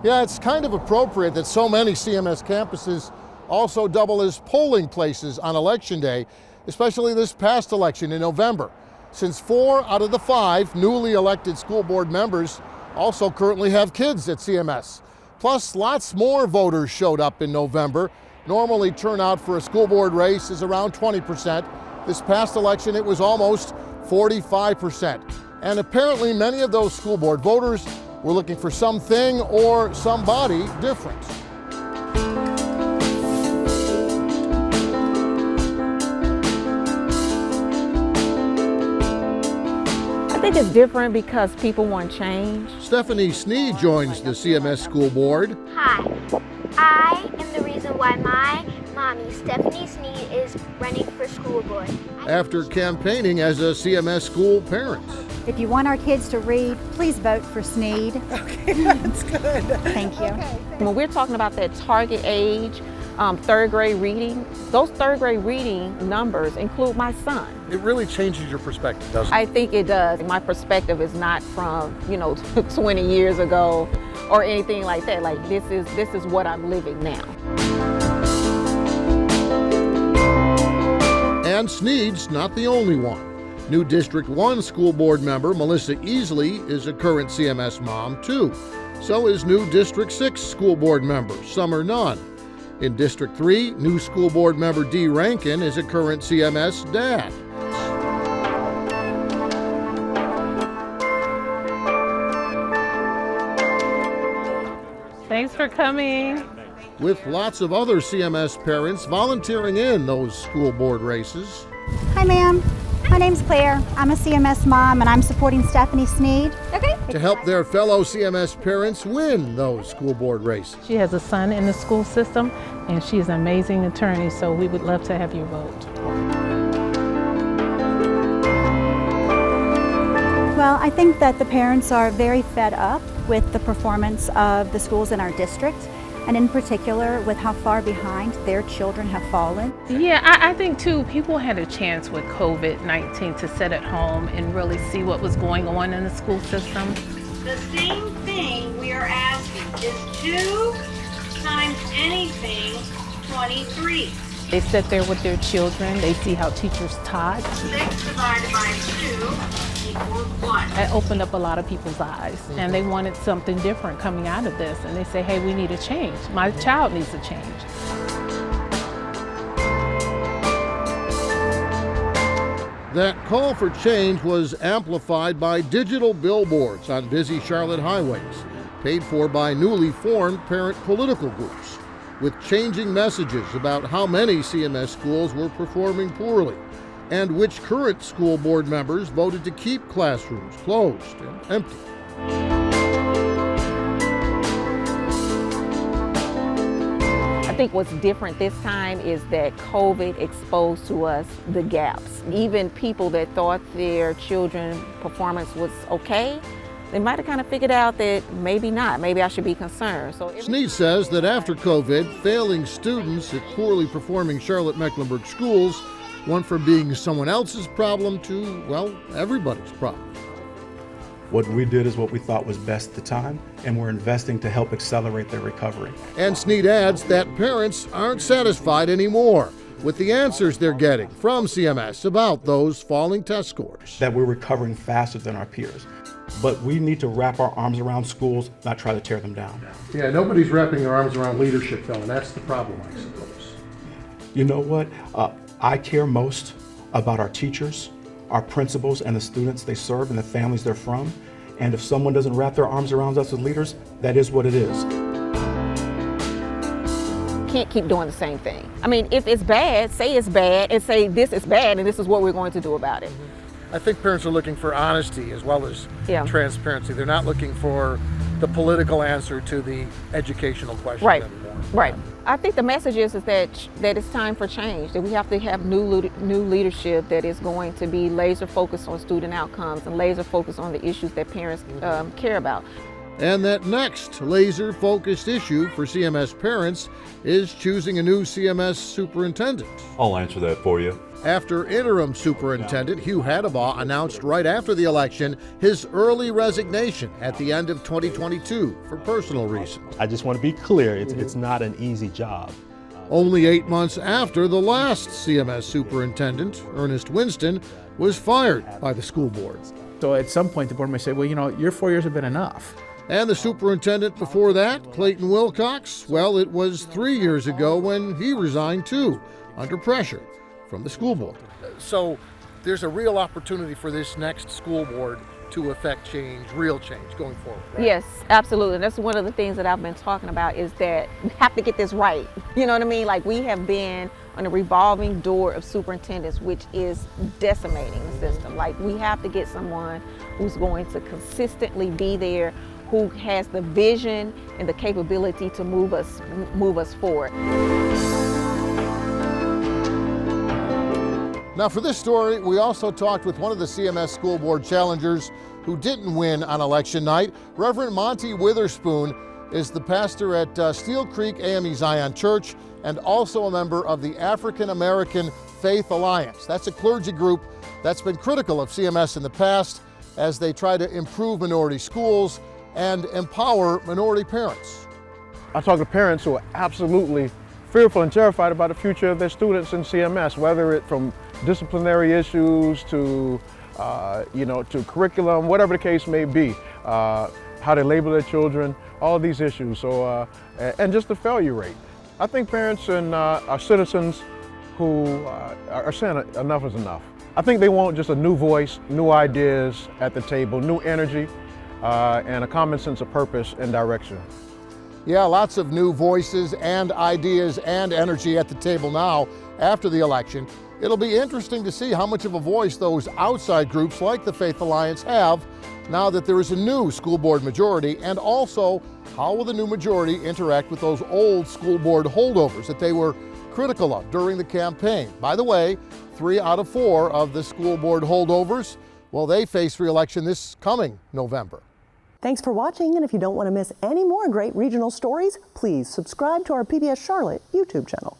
Yeah, it's kind of appropriate that so many CMS campuses also double as polling places on Election Day, especially this past election in November, since 4 out of the 5 newly elected school board members also currently have kids at CMS. Plus, lots more voters showed up in November. Normally, turnout for a school board race is around 20%. This past election, it was almost 45%. And apparently, many of those school board voters were looking for something or somebody different. I think it's different because people want change. Stephanie Sneed joins the CMS school board. Hi, I am the reason why my mommy, Stephanie Sneed, is running for school board. After campaigning as a CMS school parent. If you want our kids to read, please vote for Sneed. Okay, that's good. Thank you. Okay. When we're talking about that target age, third grade reading, those third grade reading numbers include my son. It really changes your perspective, doesn't it? I think it does. My perspective is not from, 20 years ago or anything like that. Like this is what I'm living now. And Sneed's not the only one. New District 1 school board member Melissa Easley is a current CMS mom too. So is new District 6 school board member Summer Nunn. In District 3, new school board member Dee Rankin is a current CMS dad. Thanks for coming. With lots of other CMS parents volunteering in those school board races. Hi, ma'am. My name's Claire. I'm a CMS mom, and I'm supporting Stephanie Sneed. Okay. To help their fellow CMS parents win those school board races. She has a son in the school system, and she's an amazing attorney, so we would love to have you vote. Well, I think that the parents are very fed up with the performance of the schools in our district, and in particular with how far behind their children have fallen. Yeah, I think too, people had a chance with COVID-19 to sit at home and really see what was going on in the school system. The same thing we are asking is 2 times anything, 23. They sit there with their children, they see how teachers taught. 6 divided by 2 equals 1. It opened up a lot of people's eyes, and they wanted something different coming out of this, and they say, hey, we need a change. My child needs a change. That call for change was amplified by digital billboards on busy Charlotte highways, paid for by newly formed parent political groups, with changing messages about how many CMS schools were performing poorly and which current school board members voted to keep classrooms closed and empty. I think what's different this time is that COVID exposed to us the gaps. Even people that thought their children's performance was okay, they might have kind of figured out that maybe not, maybe I should be concerned. Sneed says that after COVID, failing students at poorly performing Charlotte-Mecklenburg schools went from being someone else's problem to, well, everybody's problem. What we did is what we thought was best at the time, and we're investing to help accelerate their recovery. And Sneed adds that parents aren't satisfied anymore with the answers they're getting from CMS about those falling test scores. That we're recovering faster than our peers. But we need to wrap our arms around schools, not try to tear them down. Yeah, nobody's wrapping their arms around leadership, though, and that's the problem, I suppose. You know what? I care most about our teachers, our principals, and the students they serve and the families they're from. And if someone doesn't wrap their arms around us as leaders, that is what it is. Can't keep doing the same thing. I mean, if it's bad, say it's bad and say this is bad and this is what we're going to do about it. I think parents are looking for honesty as well as transparency. They're not looking for the political answer to the educational question anymore. Right. I think the message is that it's time for change, that we have to have new leadership that is going to be laser focused on student outcomes and laser focused on the issues that parents care about. And that next laser-focused issue for CMS parents is choosing a new CMS superintendent. I'll answer that for you. After interim superintendent Hugh Hadabaugh announced right after the election his early resignation at the end of 2022 for personal reasons. I just want to be clear, it's not an easy job. Only 8 months after the last CMS superintendent, Ernest Winston, was fired by the school board. So at some point the board may say, well, your 4 years have been enough. And the superintendent before that, Clayton Wilcox, well, it was 3 years ago when he resigned too, under pressure from the school board. So there's a real opportunity for this next school board to affect change, real change going forward. Right? Yes, absolutely. That's one of the things that I've been talking about is that we have to get this right. You know what I mean? Like, we have been on a revolving door of superintendents, which is decimating the system. Like, we have to get someone who's going to consistently be there, who has the vision and the capability to move us forward. Now for this story, we also talked with one of the CMS school board challengers who didn't win on election night. Reverend Monty Witherspoon is the pastor at Steel Creek AME Zion Church and also a member of the African American Faith Alliance. That's a clergy group that's been critical of CMS in the past as they try to improve minority schools and empower minority parents. I talk to parents who are absolutely fearful and terrified about the future of their students in CMS, whether it's from disciplinary issues to, to curriculum, whatever the case may be, how they label their children, all these issues. So, and just the failure rate. I think parents and our citizens who are saying enough is enough. I think they want just a new voice, new ideas at the table, new energy, and a common sense of purpose and direction. Yeah, lots of new voices and ideas and energy at the table now after the election. It'll be interesting to see how much of a voice those outside groups like the Faith Alliance have now that there is a new school board majority, and also how will the new majority interact with those old school board holdovers that they were critical of during the campaign. By the way, 3 out of 4 of the school board holdovers, well, they face re-election this coming November. Thanks for watching, and if you don't want to miss any more great regional stories, please subscribe to our PBS Charlotte YouTube channel.